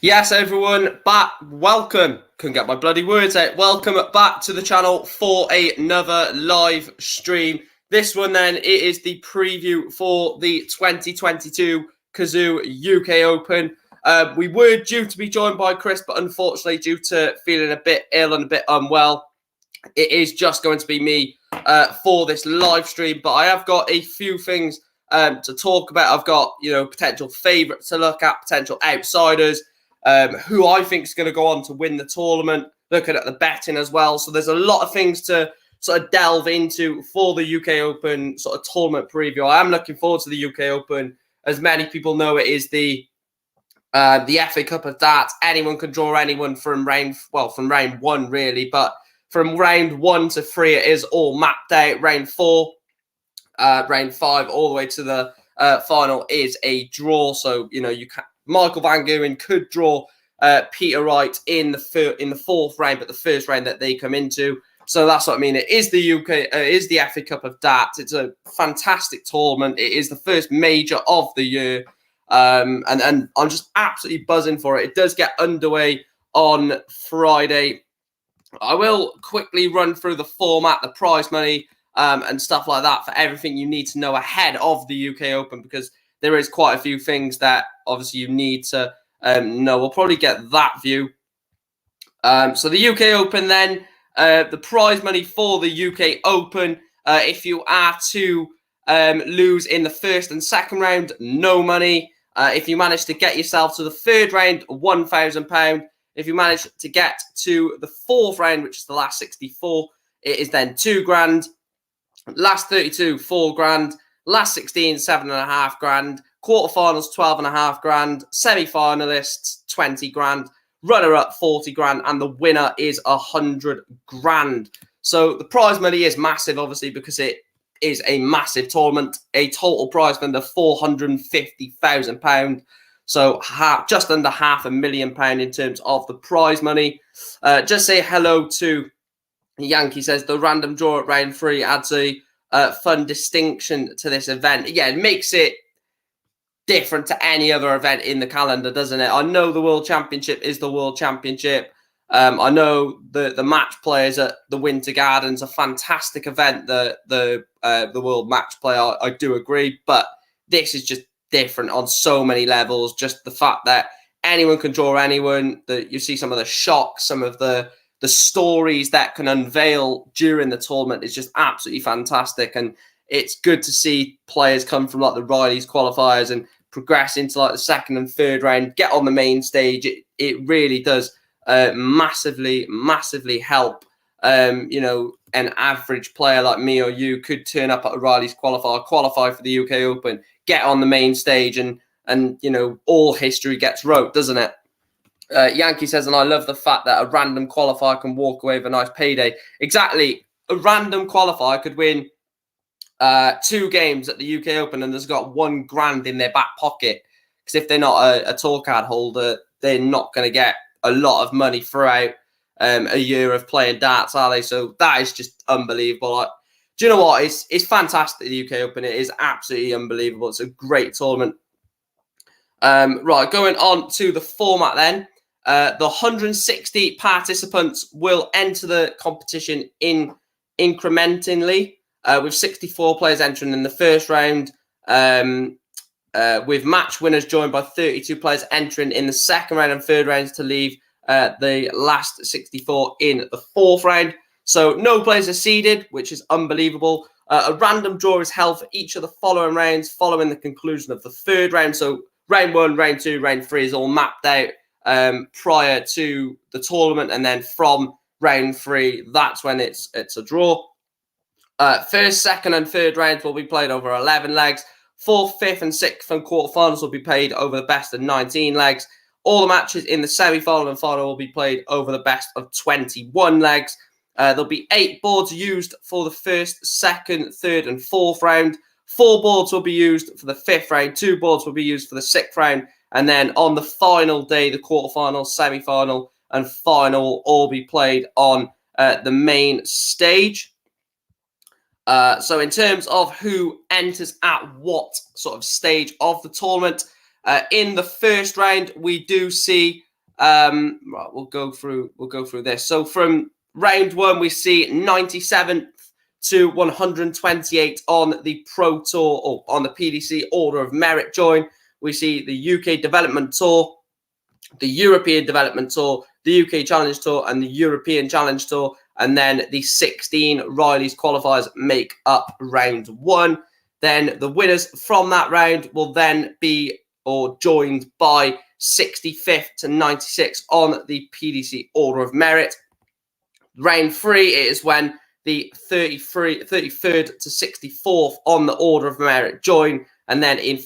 Yes, everyone, welcome. Couldn't get my bloody words out. Welcome back to the channel for another live stream. This one then, it is the preview for the 2022 Cazoo UK Open. We were due to be joined by Chris, but unfortunately, due to feeling a bit ill and a bit unwell, it is just going to be me for this live stream. But I have got a few things to talk about. I've got, potential favourites to look at, potential outsiders, who I think is going to go on to win the tournament, looking at the betting as well. So there's a lot of things to sort of delve into for the UK Open sort of tournament preview. I am looking forward to the UK Open. As many people know, it is the FA Cup of darts. Anyone can draw anyone from round one, really. But from round 1 to 3, it is all mapped out. Round 4, round 5, all the way to the final is a draw. So, Michael Van Gerwen could draw Peter Wright in the fourth round, but the first round that they come into. So that's what I mean. It is the is the FA Cup of darts. It's a fantastic tournament. It is the first major of the year, and I'm just absolutely buzzing for it. It does get underway on Friday. I will quickly run through the format, the prize money, and stuff like that for everything you need to know ahead of the UK Open, because there is quite a few things that obviously you need to know. We'll probably get that view. So the UK Open then, the prize money for the UK Open, if you are to lose in the first and second round, no money. If you manage to get yourself to the third round, £1,000. If you manage to get to the fourth round, which is the last 64, it is then £2,000. Last 32, £4,000. Last 16, £7,500. Quarterfinals, £12,500. Semi-finalists, £20,000. Runner-up, £40,000, and the winner is £100,000. So the prize money is massive, obviously, because it is a massive tournament. A total prize fund of £450,000. So just under £500,000 in terms of the prize money. Just say hello to Yankee. Says the random draw at round 3 adds a fun distinction to this event. Yeah, it makes it different to any other event in the calendar, doesn't it? I know the World Championship is the World Championship. I know the match players at the Winter Gardens, a fantastic event. The World Match Play, I do agree, but this is just different on so many levels. Just the fact that anyone can draw anyone, that you see some of the shocks, some of the stories that can unveil during the tournament is just absolutely fantastic. And it's good to see players come from like the Riley's qualifiers and progress into like the second and third round, get on the main stage. It really does massively help. An average player like me or you could turn up at a Riley's qualifier, qualify for the UK Open, get on the main stage, and all history gets wrote, doesn't it? Yankee says, and I love the fact that a random qualifier can walk away with a nice payday. Exactly. A random qualifier could win 2 games at the UK Open and has got £1,000 in their back pocket. Because if they're not a tour card holder, they're not going to get a lot of money throughout a year of playing darts, are they? So that is just unbelievable. Do you know what? It's fantastic, the UK Open. It is absolutely unbelievable. It's a great tournament. Right, going on to the format then. The 160 participants will enter the competition incrementally, with 64 players entering in the first round, with match winners joined by 32 players entering in the second round and third rounds to leave the last 64 in the fourth round. So no players are seeded, which is unbelievable. A random draw is held for each of the following rounds following the conclusion of the third round. So round 1, round 2, round 3 is all mapped out prior to the tournament, and then from round 3, that's when it's a draw. First, second, and third rounds will be played over 11 legs. Fourth, fifth, and sixth and quarterfinals will be played over the best of 19 legs. All the matches in the semi-final and final will be played over the best of 21 legs. There'll be 8 boards used for the first, second, third, and fourth round. 4 boards will be used for the fifth round. 2 boards will be used for the sixth round. And then on the final day, the quarterfinal, semi-final, and final will all be played on the main stage. So in terms of who enters at what sort of stage of the tournament, in the first round, we do see Right, we'll go through this. So from round 1, we see 97th to 128 on the Pro Tour, or on the PDC Order of Merit join. We see the UK Development Tour, the European Development Tour, the UK Challenge Tour, and the European Challenge Tour. And then the 16 Riley's qualifiers make up round 1. Then the winners from that round will then be joined by 65th to 96 on the PDC Order of Merit. Round 3 is when the 33rd to 64th on the Order of Merit join. And then in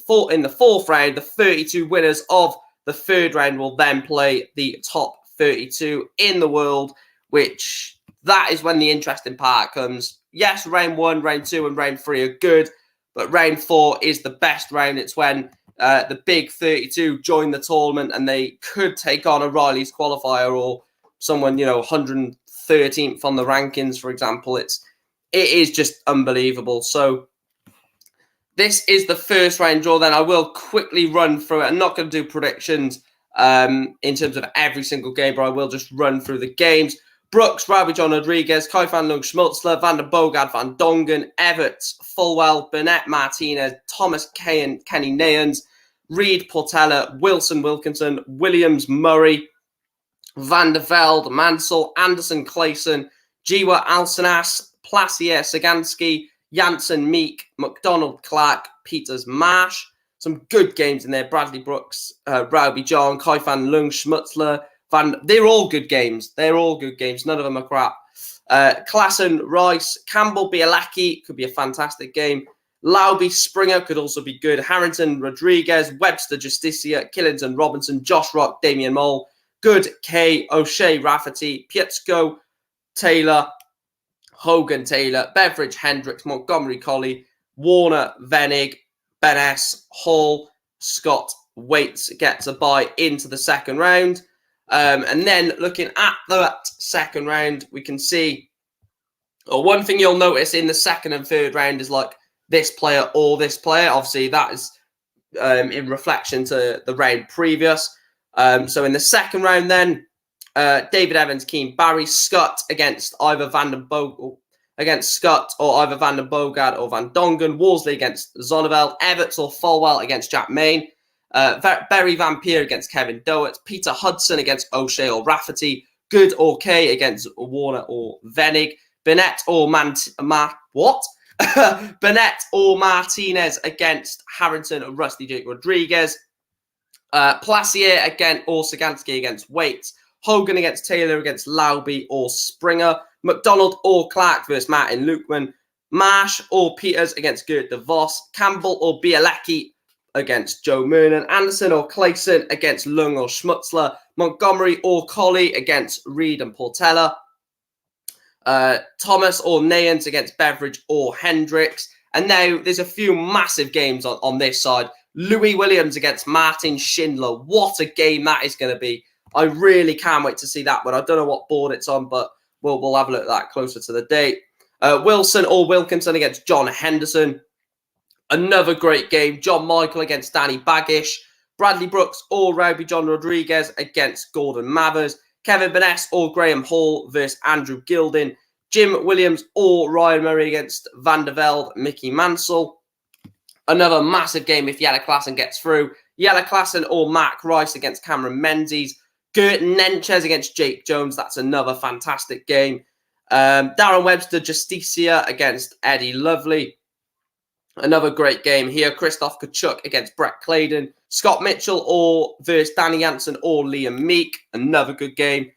the fourth round, the 32 winners of the third round will then play the top 32 in the world, which that is when the interesting part comes. Yes, round 1, round 2, and round 3 are good, but round 4 is the best round. It's when the big 32 join the tournament and they could take on a Riley's qualifier or someone, 113th on the rankings, for example. It is just unbelievable. So this is the first round draw. Then I will quickly run through it. I'm not going to do predictions in terms of every single game, but I will just run through the games. Brooks, Robbie John Rodriguez, Kai van Lung Schmutzler, Van der Bogart, Van Dongen, Everts, Fulwell, Burnett Martinez, Thomas Kenny Nayans, Reed Portella, Wilson Wilkinson, Williams Murray, Van der Velde, Mansell, Anderson Clayson, Jiwa Alsanas, Placier Sagansky, Janssen Meek, McDonald Clark, Peters Marsh. Some good games in there. Bradley Brooks, Robbie John, Kai van Lung Schmutzler, they're all good games. They're all good games. None of them are crap. Klassen, Rice, Campbell, Bialacki could be a fantastic game. Lauby, Springer could also be good. Harrington, Rodriguez, Webster, Justicia, Killington, Robinson, Josh Rock, Damian Mole, Good, Kay, O'Shea, Rafferty, Pietzko, Taylor, Hogan, Taylor, Beveridge, Hendricks, Montgomery, Colley, Warner, Venig, Benes, Hall, Scott, Waits gets a bye into the second round. And then looking at that second round, we can see one thing you'll notice in the second and third round is like this player or this player. Obviously, that is in reflection to the round previous. So in the second round, then David Evans, Keane, Barry, Scott against either Van den Bogart or Van Dongen, Worsley against Zonneveld, Everts or Fulwell against Jack Main. Barry Van Peer against Kevin Doherty, Peter Hudson against O'Shea or Rafferty, Good or Kay against Warner or Venig, Burnett or Burnett or Martinez against Harrington or Rusty Jake Rodriguez, Placier again or Sagansky against Waits, Hogan against Taylor against Lauby or Springer, McDonald or Clark versus Martin Lukeman, Marsh or Peters against Gert de Vos, Campbell or Bialacki against Joe Mernon, Anderson or Clayson against Lung or Schmutzler, Montgomery or Colley against Reed and Portella, Thomas or Nayans against Beveridge or Hendricks. And now there's a few massive games on this side. Louis Williams against Martin Schindler. What a game that is going to be. I really can't wait to see that one. I don't know what board it's on, but we'll have a look at that closer to the date. Wilson or Wilkinson against John Henderson. Another great game. John Michael against Danny Baggish. Bradley Brooks or Robbie John Rodriguez against Gordon Mathers. Kevin Benes or Graham Hall versus Andrew Gilding. Jim Williams or Ryan Murray against Van der Velde, Mickey Mansell. Another massive game if Jelle Klassen gets through. Jelle Klassen or Mark Rice against Cameron Menzies. Gert Nenchez against Jake Jones. That's another fantastic game. Darren Webster, Justicia against Eddie Lovely. Another great game here. Christoph Kachuk against Brett Claydon. Scott Mitchell or versus Danny Jansen or Liam Meek. Another good game.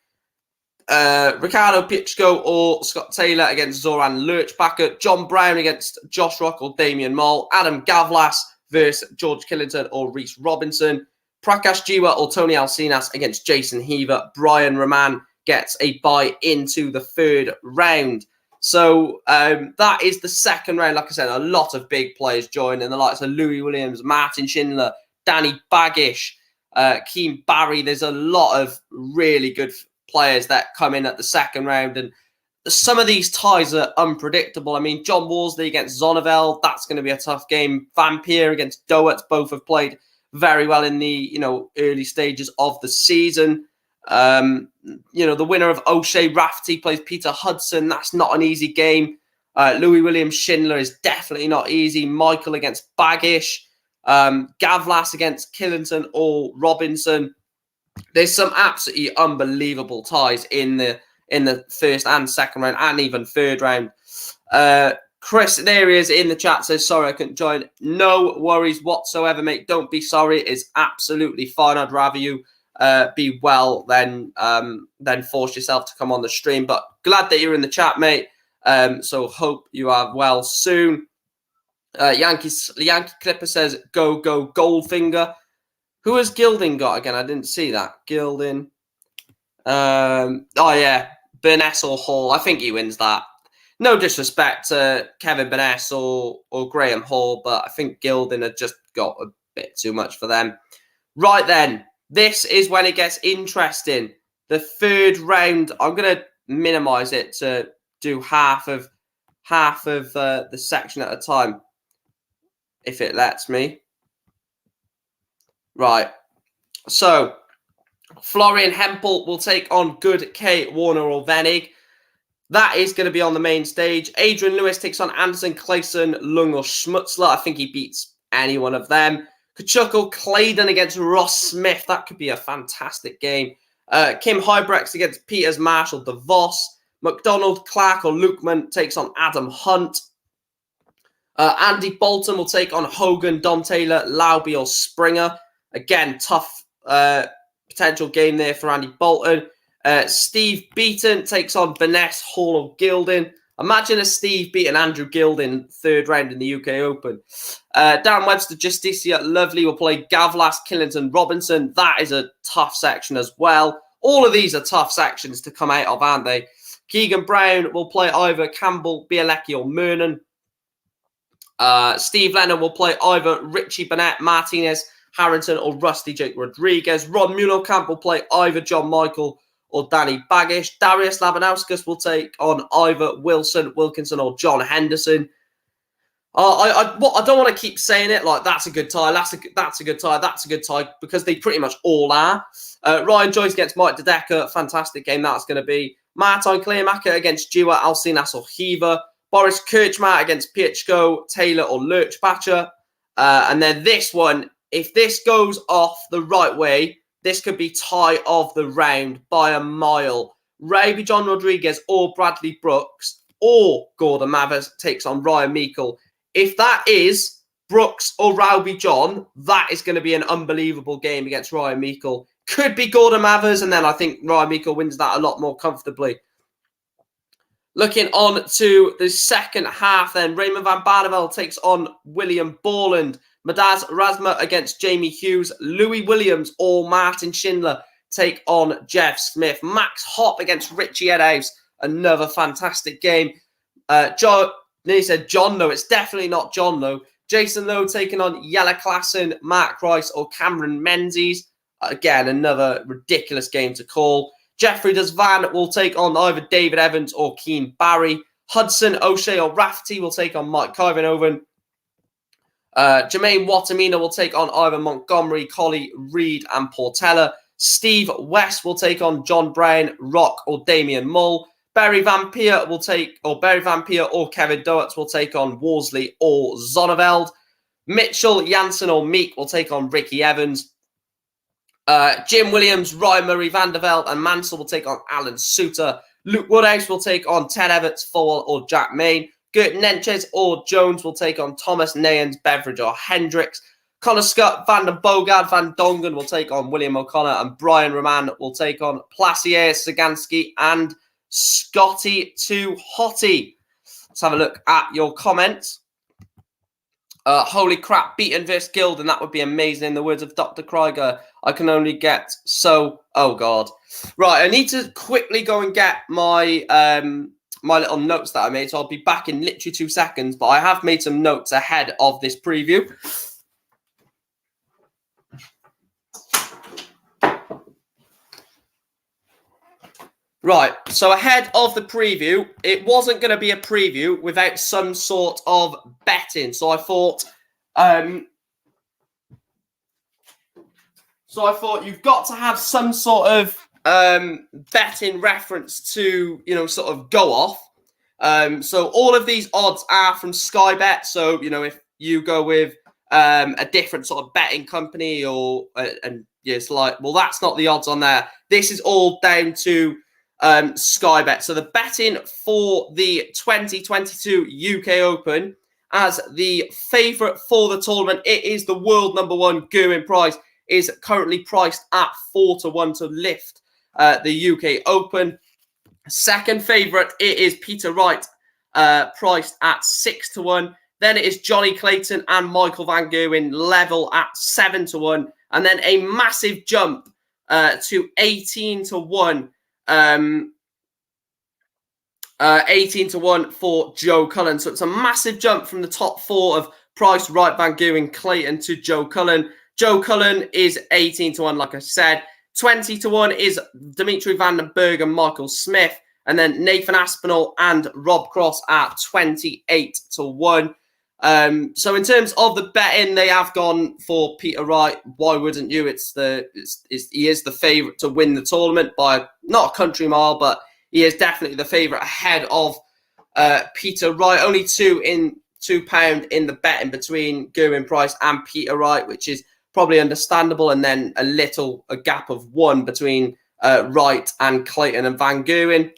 Ricardo Pichko or Scott Taylor against Zoran Lurchbacker. John Brown against Josh Rock or Damian Moll. Adam Gavlas versus George Killington or Reese Robinson. Prakash Jiwa or Tony Alcinas against Jason Heaver. Brian Roman gets a bye into the third round. So that is the second round. Like I said, a lot of big players join in the likes of Louis Williams, Martin Schindler, Danny Baggish, Keane Barry. There's a lot of really good players that come in at the second round. And some of these ties are unpredictable. I mean, John Worsley against Zonneveld, that's going to be a tough game. Van Peer against Doherty, both have played very well in the early stages of the season. The winner of O'Shea Rafferty plays Peter Hudson. That's not an easy game. Louis Williams Schindler is definitely not easy. Michael against Baggish. Gavlas against Killington or Robinson. There's some absolutely unbelievable ties in the first and second round and even third round. Chris, there he is in the chat, says, sorry I couldn't join. No worries whatsoever, mate. Don't be sorry. It's absolutely fine. I'd rather you be well than force yourself to come on the stream. But glad that you're in the chat, mate. So hope you are well soon. Yankee Clipper says, go Goldfinger. Who has Gilding got again? I didn't see that. Gilding. Oh, yeah. Burness or Hall. I think he wins that. No disrespect to Kevin Burness or Graham Hall, but I think Gilding had just got a bit too much for them. Right then. This is when it gets interesting. The third round. I'm going to minimize it to do half of the section at a time, if it lets me. Right. So, Florian Hempel will take on Good K, Warner or Venig. That is going to be on the main stage. Adrian Lewis takes on Anderson, Clayson, Lung or Schmutzler. I think he beats any one of them. Kachuk or Claydon against Ross Smith. That could be a fantastic game. Kim Hybrex against Peters, Marshall, DeVos. McDonald, Clark or Lukeman takes on Adam Hunt. Andy Bolton will take on Hogan, Dom Taylor, Lauby or Springer. Again, tough potential game there for Andy Bolton. Steve Beaton takes on Burness, Hall or Gilding. Imagine a Steve beating Andrew Gilding third round in the UK Open. Dan Webster, Justicia, Lovely will play Gavlas, Killington, Robinson. That is a tough section as well. All of these are tough sections to come out of, aren't they? Keegan Brown will play either Campbell, Bielecki or Mernon. Steve Lennon will play either Richie Burnett, Martinez, Harrington or Rusty Jake Rodriguez. Ron Mullenkamp will play either John Michael or Danny Baggish. Darius Labanauskas will take on either Wilson, Wilkinson or John Henderson. I don't want to keep saying it like that's a good tie, that's a good tie, that's a good tie, because they pretty much all are. Ryan Joyce against Mike Dedeker, fantastic game that's going to be. Martin Kleermacher against Dewar, Alcinas or Heaver. Boris Kirchmar against Pietschko, Taylor or Lurchbacher. And then this one, if this goes off the right way, this could be tie of the round by a mile. Raby John Rodriguez or Bradley Brooks or Gordon Mathers takes on Ryan Meikle. If that is Brooks or Rowby John, that is going to be an unbelievable game against Ryan Meikle. Could be Gordon Mathers, and then I think Ryan Meikle wins that a lot more comfortably. Looking on to the second half then, Raymond van Barneveld takes on William Borland. Madaz Razma against Jamie Hughes. Louis Williams or Martin Schindler take on Jeff Smith. Max Hopp against Richie Edhouse. Another fantastic game. He said John Lowe. It's definitely not John Lowe. Jason Lowe taking on Yella Klassen, Mark Rice or Cameron Menzies. Again, another ridiculous game to call. Jeffrey Desvan will take on either David Evans or Keane Barry. Hudson, O'Shea or Rafferty will take on Mike Kyvenhoven. Jermaine Watamina will take on either Montgomery, Colley, Reed and Portella. Steve West will take on John Brown, Rock or Damian Mull. Barry Van Peer or Kevin Doertz will take on Worsley or Zonneveld. Mitchell, Janssen or Meek will take on Ricky Evans. Jim Williams, Ryan Murray, Vanderveld and Mansell will take on Alan Suter. Luke Woodhouse will take on Ted Everts, Fall or Jack Main. Gert Nenches or Jones will take on Thomas Nayans, Beveridge or Hendricks. Connor Scott, Van den Bogard, Van Dongen will take on William O'Connor and Brian Roman will take on Placier, Sagansky and Scotty Too Hottie. Let's have a look at your comments. Holy crap, Beaton versus Guild, and that would be amazing in the words of Dr. Krieger. I can only get so... Oh, God. Right, I need to quickly go and get my my little notes that I made, so I'll be back in literally 2 seconds, but I have made some notes ahead of this preview. Right, so ahead of the preview, it wasn't going to be a preview without some sort of betting. So I thought, you've got to have some sort of bet in reference to, sort of go off. So all of these odds are from Sky Bet. So, if you go with a different sort of betting company and it's like, well, that's not the odds on there. This is all down to Sky Bet. So the betting for the 2022 UK Open as the favourite for the tournament, it is the world number one Gerwyn Price, is currently priced at 4-1 to lift the UK Open. Second favourite, it is Peter Wright, priced at 6-1. Then it is Johnny Clayton and Michael Van Gerwen level at 7-1. And then a massive jump to 18-1. 18-1 for Joe Cullen. So it's a massive jump from the top four of Price, Wright, Van Gerwen, Clayton to Joe Cullen. Joe Cullen is 18-1, like I said. 20-1 is Dimitri Van den Berg and Michael Smith. And then Nathan Aspinall and Rob Cross at 28-1. So in terms of the betting, they have gone for Peter Wright. Why wouldn't you? He is the favourite to win the tournament by not a country mile, but he is definitely the favourite ahead of Peter Wright. Only £2 in the betting between Gerwyn Price and Peter Wright, which is probably understandable. And then a gap of 1 between Wright and Clayton and Van Gerwen.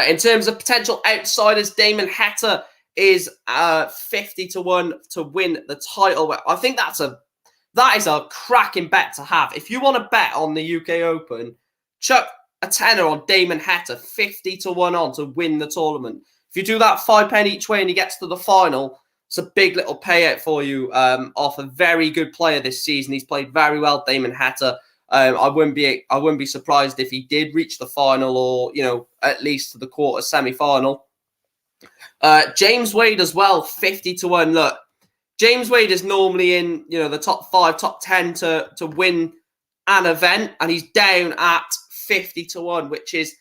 In terms of potential outsiders, Damon Heta is 50-1 to win the title. I think that is a cracking bet to have. If you want to bet on the UK Open, chuck a tenner on Damon Heta, 50-1 on to win the tournament. If you do that £5 each way and he gets to the final, it's a big little payout for you off a very good player this season. He's played very well, Damon Heta. I wouldn't be surprised if he did reach the final or, at least to the quarter semi-final. James Wade as well, 50-1. Look, James Wade is normally in, the top 5, top 10 to win an event, and he's down at 50-1, which is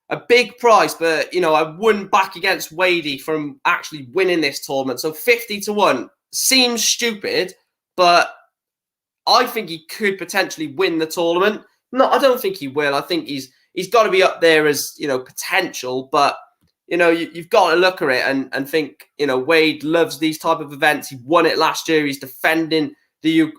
a big price. But, I wouldn't back against Wadey from actually winning this tournament. So 50-1 seems stupid, but I think he could potentially win the tournament. No, I don't think he will. I think he's got to be up there as, potential, but you've got to look at it and think, Wade loves these type of events. He won it last year. He's defending he's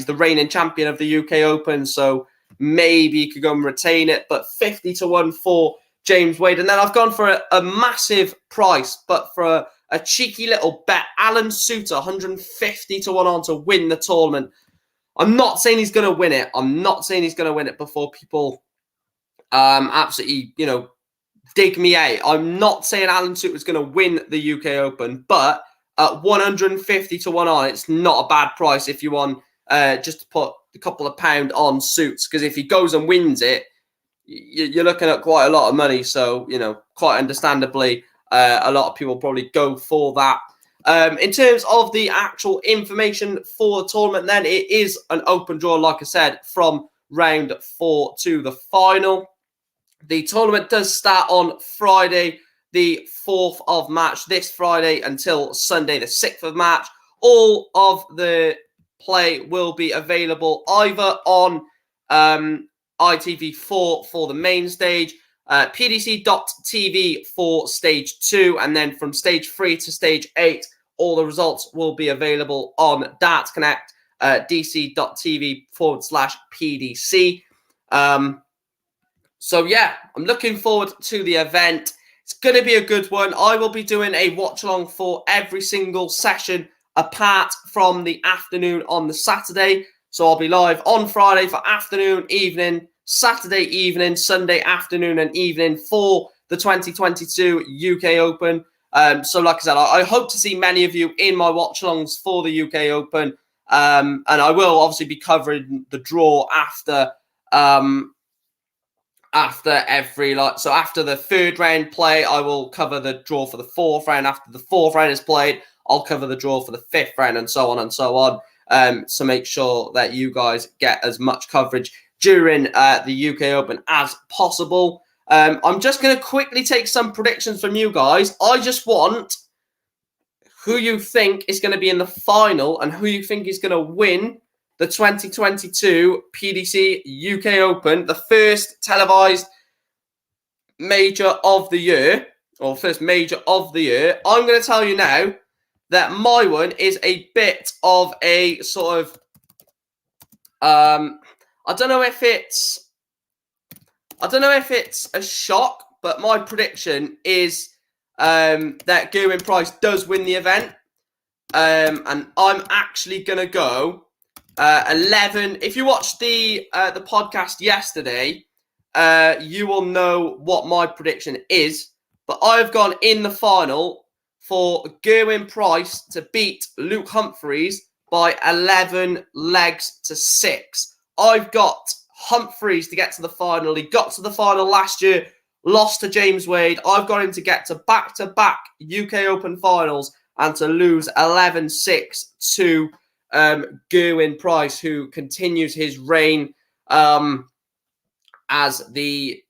the reigning champion of the UK Open. So maybe he could go and retain it, but 50-1 for James Wade. And then I've gone for a massive price, but for a cheeky little bet, Alan Suter, 150-1 on to win the tournament. I'm not saying he's going to win it. I'm not saying he's going to win it before people absolutely, dig me out. I'm not saying Alan Suter is going to win the UK Open, but at 150-1 on, it's not a bad price if you want just to put a couple of pound on Suits, because if he goes and wins it, you're looking at quite a lot of money. So, quite understandably, a lot of people probably go for that. In terms of the actual information for the tournament, then it is an open draw, like I said, from round 4 to the final. The tournament does start on Friday, the 4th of March, this Friday, until Sunday, the 6th of March. All of the play will be available either on ITV4 for the main stage, PDC.TV for stage 2, and then from stage 3 to stage 8, all the results will be available on Darts Connect, dc.tv/PDC. So, yeah, I'm looking forward to the event. It's going to be a good one. I will be doing a watch-along for every single session apart from the afternoon on the Saturday. So I'll be live on Friday for afternoon, evening, Saturday evening, Sunday afternoon and evening for the 2022 UK Open. So like I said, I hope to see many of you in my watch-alongs for the UK Open. And I will obviously be covering the draw after every, so after the 3rd round play, I will cover the draw for the 4th round. After the 4th round is played, I'll cover the draw for the 5th round, and so on and so on. So make sure that you guys get as much coverage during the UK Open as possible. I'm just going to quickly take some predictions from you guys. I just want who you think is going to be in the final and who you think is going to win the 2022 PDC UK Open, the first televised major of the year, or first major of the year. I'm going to tell you now that my one is a bit of a sort of, I don't know if it's a shock, but my prediction is that Gerwyn Price does win the event. And I'm actually going to go 11. If you watched the podcast yesterday, you will know what my prediction is. But I've gone in the final for Gerwyn Price to beat Luke Humphries by 11 legs to 6. I've got Humphries to get to the final. He got to the final last year, lost to James Wade. I've got him to get to back-to-back UK Open finals and to lose 11-6 to Gerwyn Price, who continues his reign as the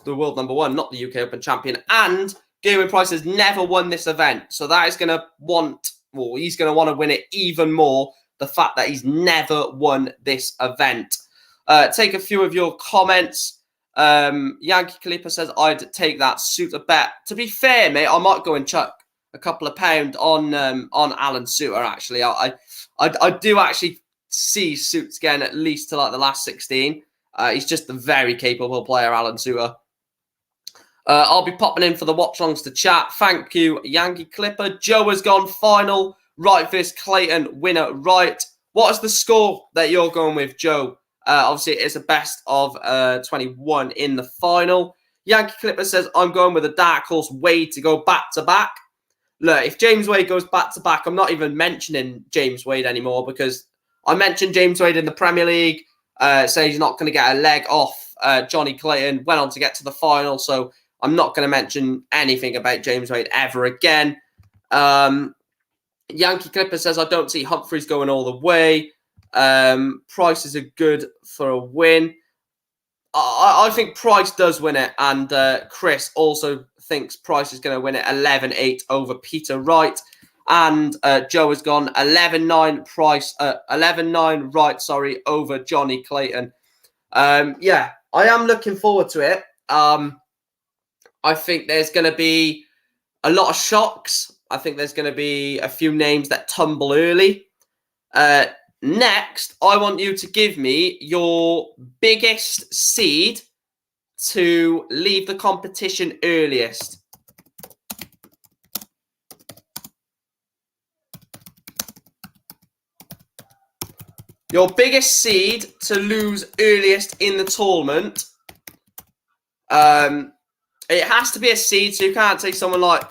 world number one, not the UK Open champion. And Gerwyn Price has never won this event, so that is going to he's going to want to win it even more. The fact that he's never won this event. Take a few of your comments. Yankee Clipper says I'd take that Suter bet. To be fair, mate, I might go and chuck a couple of pound on Alan Suter. Actually, I do actually see Suits getting at least to like the last 16. He's just a very capable player, Alan Suter. I'll be popping in for the watch-alongs to chat. Thank you, Yankee Clipper. Joe has gone final. Wright versus Clayton. Winner, Wright. What is the score that you're going with, Joe? Obviously, it's a best of 21 in the final. Yankee Clipper says, I'm going with a dark horse Wade to go back-to-back. Look, if James Wade goes back-to-back, I'm not even mentioning James Wade anymore because I mentioned James Wade in the Premier League, saying he's not going to get a leg off Johnny Clayton, went on to get to the final, so I'm not going to mention anything about James Wade ever again. Yankee Clipper says, I don't see Humphries going all the way. Prices are good for a win. I think Price does win it, and Chris also thinks Price is going to win it 11-8 over Peter Wright. And Joe has gone 11-9 Price, 11-9 Wright, over Johnny Clayton. Yeah, I am looking forward to it. I think there's going to be a lot of shocks. I think there's going to be a few names that tumble early. Next, I want you to give me your biggest seed to leave the competition earliest. Your biggest seed to lose earliest in the tournament. It has to be a seed, so you can't take someone like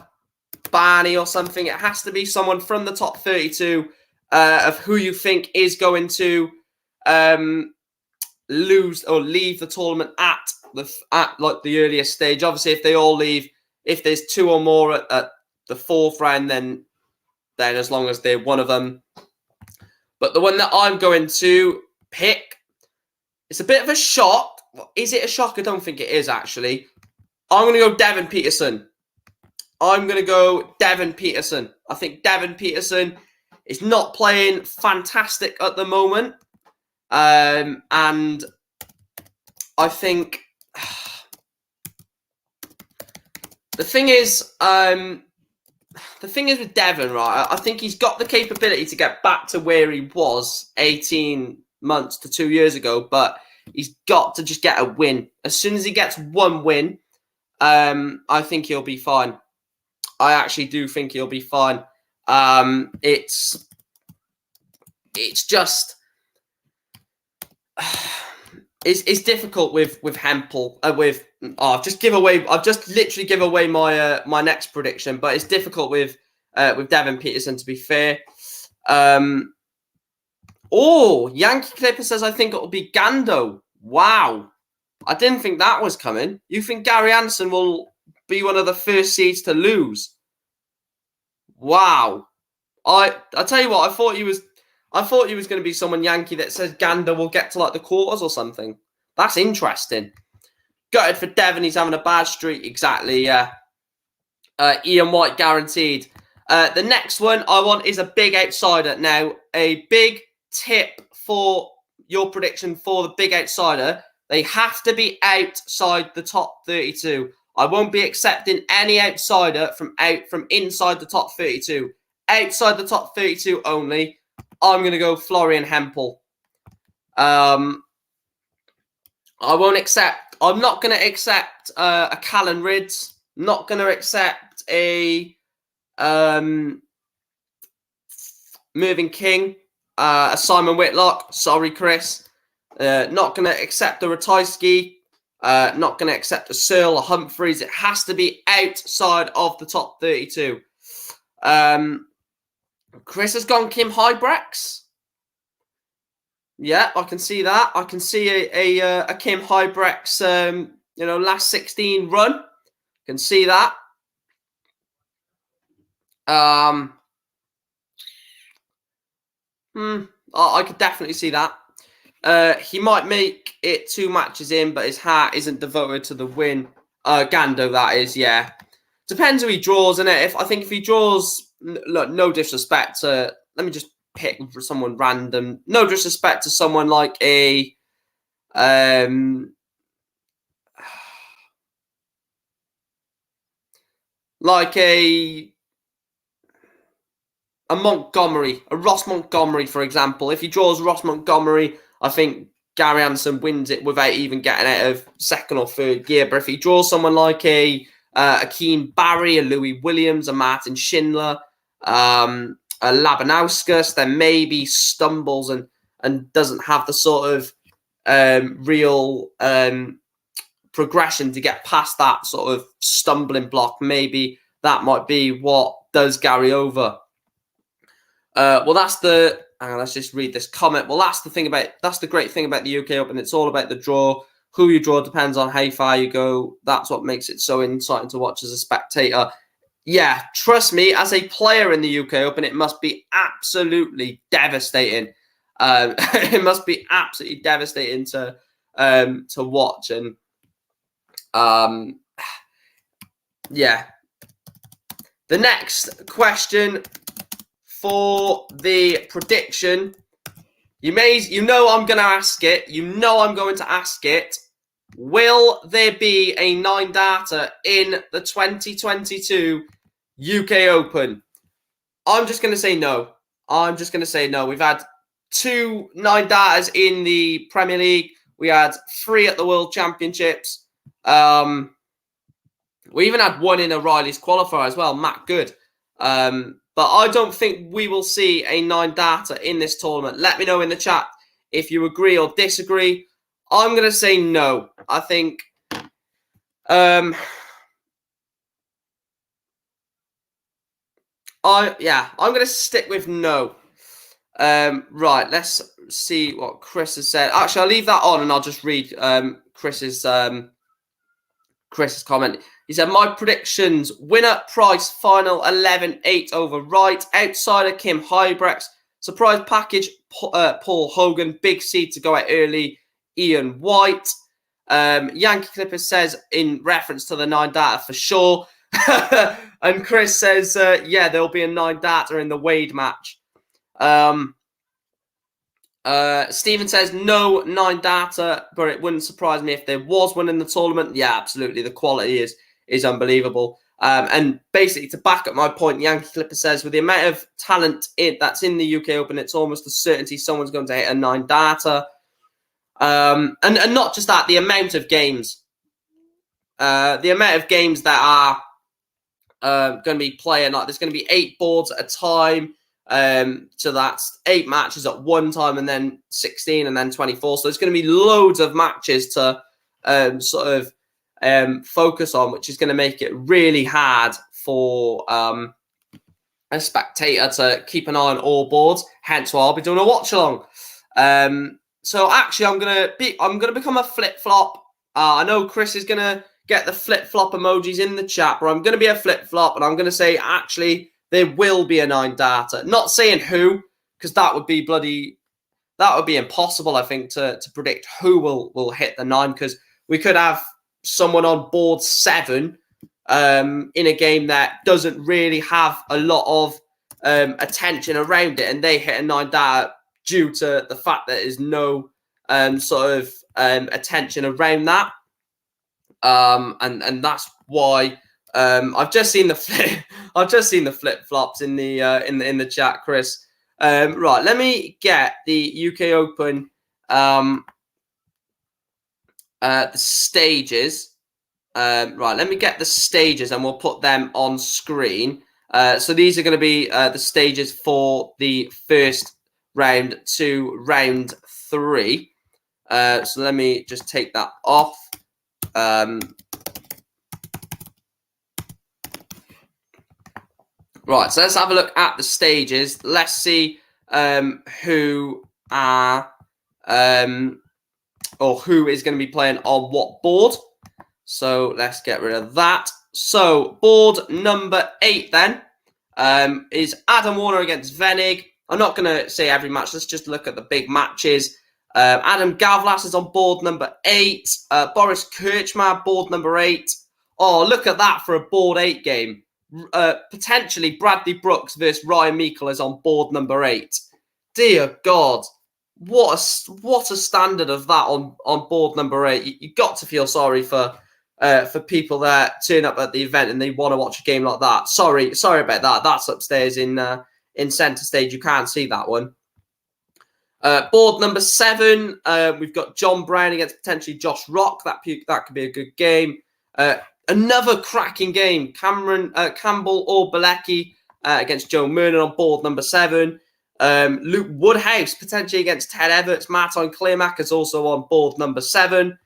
Barney or something. It has to be someone from the top 32 of who you think is going to lose or leave the tournament at the earliest stage. Obviously, if they all leave, if there's two or more at the fourth round, then as long as they're one of them. But the one that I'm going to pick, it's a bit of a shock. Is it a shock? I don't think it is, actually. I'm going to go Devon Peterson. I think Devon Peterson is not playing fantastic at the moment. And I think the thing is with Devon, right? I think he's got the capability to get back to where he was 18 months to 2 years ago, but he's got to just get a win. As soon as he gets one win, I think he'll be fine. I actually do think he'll be fine. It's just it's difficult with Hempel. I've just literally give away my my next prediction, but it's difficult with Devon Peterson, to be fair. Yankee Clipper says I think it'll be Gando. Wow, I didn't think that was coming. You think Gary Anderson will be one of the first seeds to lose? Wow. I tell you what, I thought he was going to be someone, Yankee, that says Gander will get to like the quarters or something. That's interesting. Gutted for Devon, he's having a bad streak. Exactly, yeah. Ian White guaranteed. The next one I want is a big outsider. Now, a big tip for your prediction for the big outsider, they have to be outside the top 32. I won't be accepting any outsider from inside the top 32. Outside the top 32 only. I'm going to go Florian Hempel. I'm not going to accept a Callan Rids. Not going to accept a Mervyn King, a Simon Whitlock. Sorry, Chris. Not going to accept a Ratajski. Not going to accept a Searle or Humphries. It has to be outside of the top 32. Chris has gone Kim Hybrex. Yeah, I can see that. I can see a Kim Hybrex, last 16 run. Can see that. I could definitely see that. He might make it 2 matches in, but his heart isn't devoted to the win. Gando, that is, yeah. Depends who he draws, innit? If he draws, look, no disrespect to, let me just pick for someone random. No disrespect to someone like a Montgomery, a Ross Montgomery, for example. If he draws Ross Montgomery, I think Gary Anderson wins it without even getting out of second or third gear. But if he draws someone like a Keane Barry, a Louis Williams, a Martin Schindler, a Labanauskas, then maybe stumbles and doesn't have the sort of real progression to get past that sort of stumbling block. Maybe that might be what does Gary over. Let's just read this comment. Well, that's the great thing about the UK Open. It's all about the draw. Who you draw depends on how far you go. That's what makes it so exciting to watch as a spectator. Yeah, trust me, as a player in the UK Open, it must be absolutely devastating. It must be absolutely devastating to watch. And yeah. The next question for the prediction, you know I'm going to ask it. You know I'm going to ask it. Will there be a 9-darter in the 2022 UK Open? I'm just going to say no. We've had 2 9-darters in the Premier League. We had 3 at the World Championships. We even had 1 in O'Reilly's qualifier as well, Matt Good. But I don't think we will see a 9-darter in this tournament. Let me know in the chat if you agree or disagree. I'm going to say no. I think I'm going to stick with no. Right, let's see what Chris has said. Actually, I'll leave that on and I'll just read Chris's comment. He said, my predictions, winner, Price, final 11-8 over Wright, outsider, Kim Hybrex, surprise package, Paul Hogan, big seed to go out early, Ian White. Yankee Clipper says, in reference to the 9-darter for sure. And Chris says, there'll be a 9-darter in the Wade match. Stephen says no 9-darter, but it wouldn't surprise me if there was one in the tournament. Yeah, absolutely. The quality is unbelievable. And basically, to back up my point, Yankee Clipper says with the amount of talent that's in the UK Open, it's almost a certainty someone's going to hit a 9-darter. And not just that, the amount of games. The amount of games that are going to be playing. Like, there's going to be 8 boards at a time. So that's 8 matches at one time, and then 16, and then 24. So there's going to be loads of matches to focus on, which is going to make it really hard for a spectator to keep an eye on all boards. Hence why I'll be doing a watch along. So actually, I'm gonna become a flip flop. I know Chris is gonna get the flip flop emojis in the chat, but I'm gonna be a flip flop, and I'm gonna say actually there will be a 9-darter. Not saying who, because that would be impossible, I think, to predict who will hit the 9, because we could have someone on board 7 in a game that doesn't really have a lot of attention around it, and they hit a 9-darter due to the fact that there's no attention around that. And that's why I've just seen the flip flops in the chat, Chris. Right, let me get the UK Open the stages. Right, let me get the stages and we'll put them on screen. So these are going to be the stages for the first round to round 3. So let me just take that off. Right, so let's have a look at the stages. Let's see who are or who is going to be playing on what board. So let's get rid of that. So board number 8 then is Adam Warner against Venig. I'm not going to say every match. Let's just look at the big matches. Adam Gavlas is on board number 8. Boris Kirchmar, board number 8. Oh, look at that for a board 8 game. Potentially Bradley Brooks versus Ryan Meikle is on board number 8. Dear God, what a standard of that on board number 8. You got to feel sorry for people that turn up at the event and they want to watch a game like that. Sorry about that. That's upstairs in centre stage. You can't see that one. Board number 7, we've got John Brown against potentially Josh Rock. That could be a good game. Another cracking game. Campbell or Bilecki against Joe Murnan on board number 7. Luke Woodhouse potentially against Ted Everts. Martin Clearmack is also on board number 7.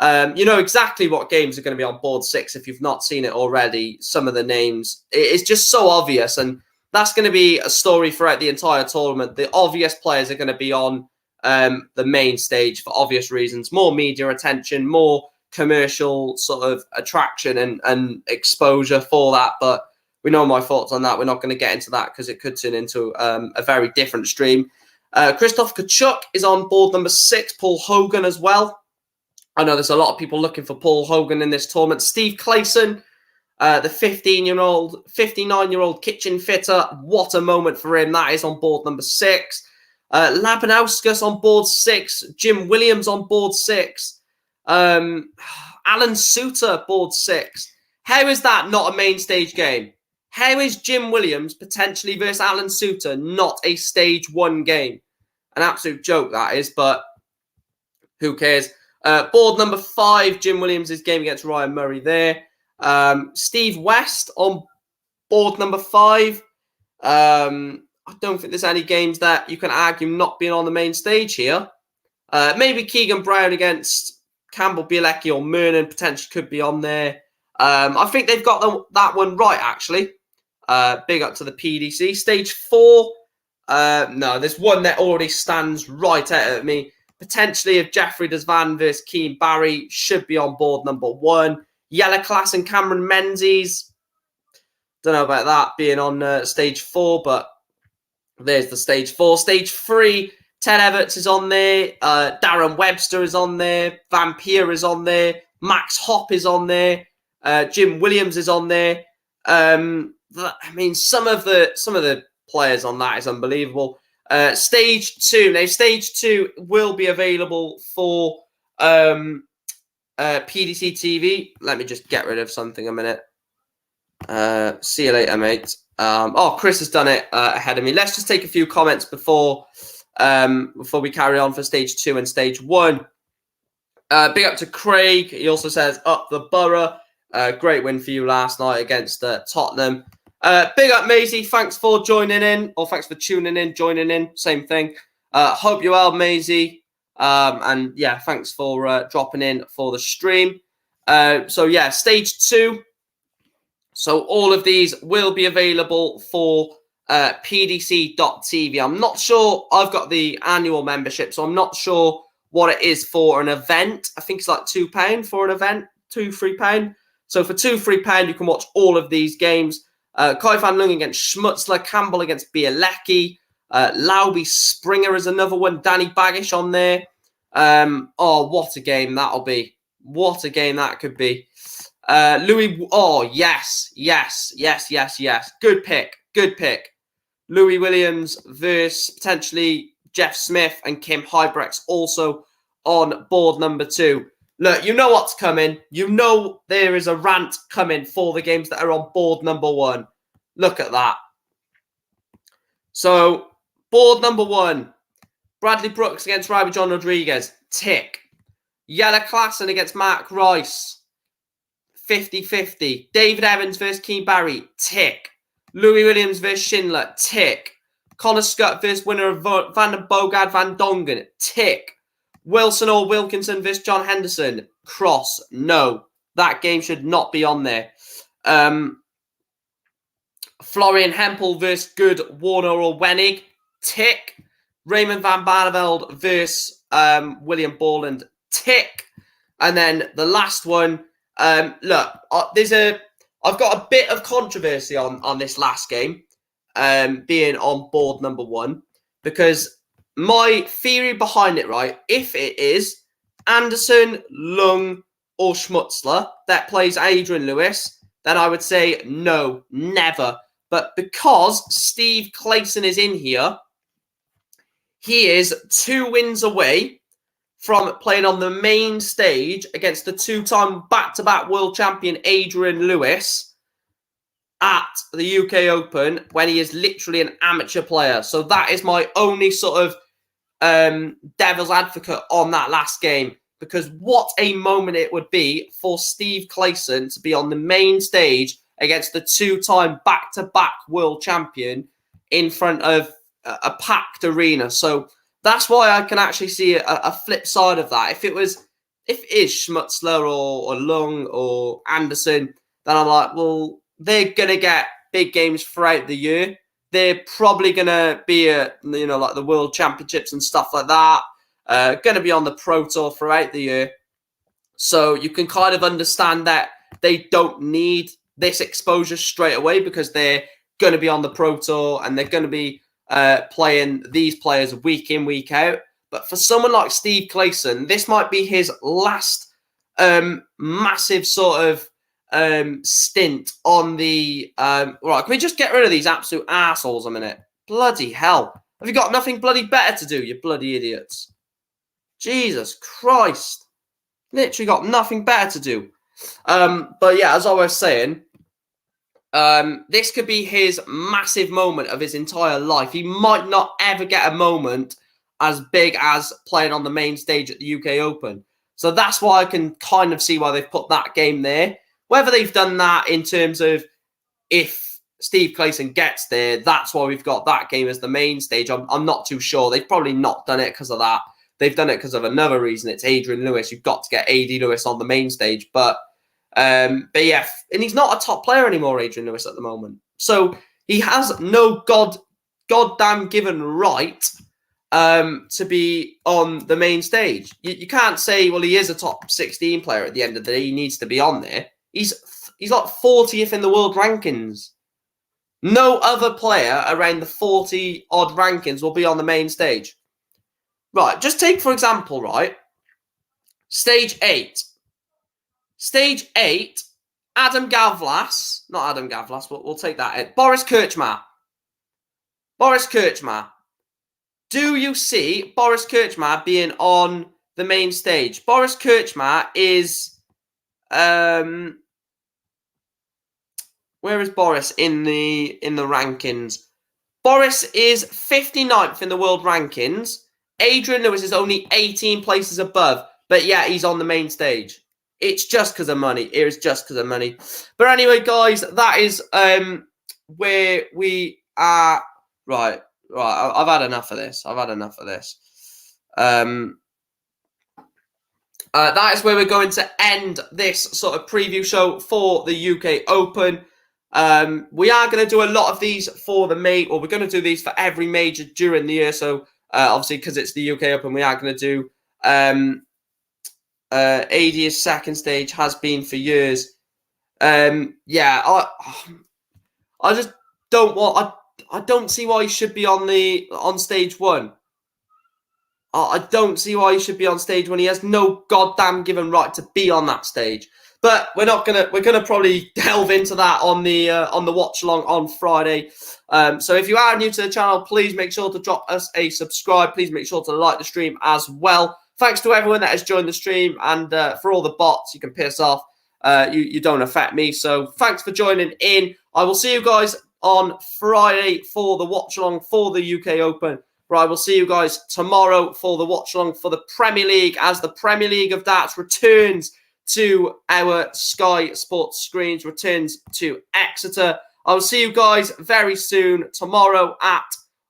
You know exactly what games are going to be on board 6 if you've not seen it already. Some of the names, it's just so obvious, and that's going to be a story throughout the entire tournament. The obvious players are going to be on the main stage for obvious reasons. More media attention, more commercial sort of attraction and exposure for that. But we know my thoughts on that. We're not going to get into that because it could turn into a very different stream. Christoph Kachuk is on board number 6. Paul Hogan as well. I know there's a lot of people looking for Paul Hogan in this tournament. Steve Clayson, the 59-year-old kitchen fitter. What a moment for him. That is on board number 6. Labanauskas on board 6. Jim Williams on board 6. Alan Suter, board 6. How is that not a main stage game? How is Jim Williams potentially versus Alan Suter not a stage 1 game? An absolute joke that is, but who cares? Board number 5, Jim Williams' game against Ryan Murray there. Steve West on board number 5. I don't think there's any games that you can argue not being on the main stage here. Maybe Keegan Brown against Campbell, Bielecki or Murnan potentially could be on there. I think they've got that one right, actually. Big up to the PDC. Stage 4. No, there's one that already stands right out at me. Potentially, if Jeffrey Desvan versus Keane Barry should be on board number 1. Yellow Class and Cameron Menzies. Don't know about that being on stage 4, but there's the stage 4. Stage 3, Ted Everts is on there. Darren Webster is on there. Vampire is on there. Max Hopp is on there. Jim Williams is on there. I mean, some of the players on that is unbelievable. Stage 2. Now, stage 2 will be available for PDC TV. Let me just get rid of something a minute. See you later, mate. Chris has done it ahead of me. Let's just take a few comments before we carry on for stage 2 and stage 1. Big up to Craig. He also says, up the Borough. Great win for you last night against Tottenham. Big up, Maisie. Thanks for joining in, or thanks for tuning in, joining in. Same thing. Hope you're well, Maisie. And yeah, thanks for dropping in for the stream. So yeah, stage 2. So all of these will be available for pdc.tv. I'm not sure. I've got the annual membership, so I'm not sure what it is for an event. I think it's like £2 for an event, £2-3. So for £2-3, you can watch all of these games. Kai van Lung against Schmutzler, Campbell against Bielecki, Lauby Springer is another one, Danny Baggish on there. What a game that'll be. What a game that could be. Louis, yes. Good pick. Louis Williams versus potentially Jeff Smith and Kim Hybrex also on board number 2. Look, you know what's coming. You know there is a rant coming for the games that are on board number 1. Look at that. So, board number 1. Bradley Brooks against Ryby John Rodriguez. Tick. Yella Klassen against Mark Rice. 50-50. David Evans versus Keane Barry. Tick. Louis Williams versus Schindler. Tick. Connor Scott versus winner of Van den Bogard Van Dongen. Tick. Wilson or Wilkinson versus John Henderson. Cross. No. That game should not be on there. Florian Hempel versus Good Warner or Wenig. Tick. Raymond van Barneveld versus William Borland. Tick. And then the last one. Look, I've got a bit of controversy on this last game being on board number 1, because my theory behind it, right, if it is Anderson, Lung, or Schmutzler that plays Adrian Lewis, then I would say no, never. But because Steve Clayson is in here, he is 2 wins away from playing on the main stage against the 2-time back-to-back world champion Adrian Lewis at the UK Open when he is literally an amateur player. So that is my only sort of devil's advocate on that last game, because what a moment it would be for Steve Clayson to be on the main stage against the 2-time back-to-back world champion in front of a packed arena. So that's why I can actually see a flip side of that. If it is Schmutzler or Lung or Anderson, then I'm like, well, they're going to get big games throughout the year. They're probably going to be at, like the World Championships and stuff like that. Going to be on the Pro Tour throughout the year. So you can kind of understand that they don't need this exposure straight away, because they're going to be on the Pro Tour and they're going to be playing these players week in, week out. But for someone like Steve Clayson, this might be his last massive sort of stint on the... right, can we just get rid of these absolute assholes a minute? Bloody hell. Have you got nothing bloody better to do, you bloody idiots? Jesus Christ. Literally got nothing better to do. But yeah, as I was saying, this could be his massive moment of his entire life. He might not ever get a moment as big as playing on the main stage at the UK Open. So that's why I can kind of see why they've put that game there. Whether they've done that in terms of if Steve Clayson gets there, that's why we've got that game as the main stage. I'm not too sure. They've probably not done it because of that. They've done it because of another reason. It's Adrian Lewis. You've got to get AD Lewis on the main stage. But yeah, and he's not a top player anymore, Adrian Lewis, at the moment. So he has no goddamn given right to be on the main stage. You can't say, well, he is a top 16 player at the end of the day. He needs to be on there. He's like 40th in the world rankings. No other player around the 40-odd rankings will be on the main stage. Right, just take, for example, right, stage 8. Stage 8, Adam Gavlas, not Adam Gavlas, but we'll take that in. Boris Kirchmar. Boris Kirchmar. Do you see Boris Kirchmar being on the main stage? Boris Kirchmar is... where is Boris in the rankings? Boris is 59th in the world rankings. Adrian Lewis is only 18 places above. But yeah, he's on the main stage. It's just because of money. It is just because of money. But anyway, guys, that is where we are. Right. I've had enough of this. That is where we're going to end this sort of preview show for the UK Open. We are going to do a lot of these for the major, or we're going to do these for every major during the year. So obviously, because it's the UK Open, we are going to do AD's second stage, has been for years. Yeah, I just don't want. I don't see why he should be on stage 1. I don't see why he should be on stage when he has no goddamn given right to be on that stage. But we're gonna probably delve into that on the watch along on Friday. So if you are new to the channel, please make sure to drop us a subscribe. Please make sure to like the stream as well. Thanks to everyone that has joined the stream, and for all the bots, you can piss off. You don't affect me. So thanks for joining in. I will see you guys on Friday for the watch along for the UK Open. But I will see you guys tomorrow for the watch along for the Premier League, as the Premier League of Darts returns to our Sky Sports screens, returns to Exeter. I will see you guys very soon tomorrow at,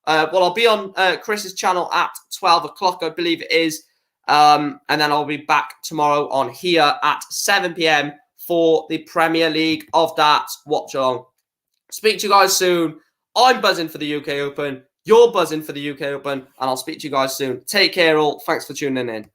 I'll be on Chris's channel at 12 o'clock, I believe it is. And then I'll be back tomorrow on here at 7 p.m. for the Premier League of Darts watch along. Speak to you guys soon. I'm buzzing for the UK Open. You're buzzing for the UK Open. And I'll speak to you guys soon. Take care all. Thanks for tuning in.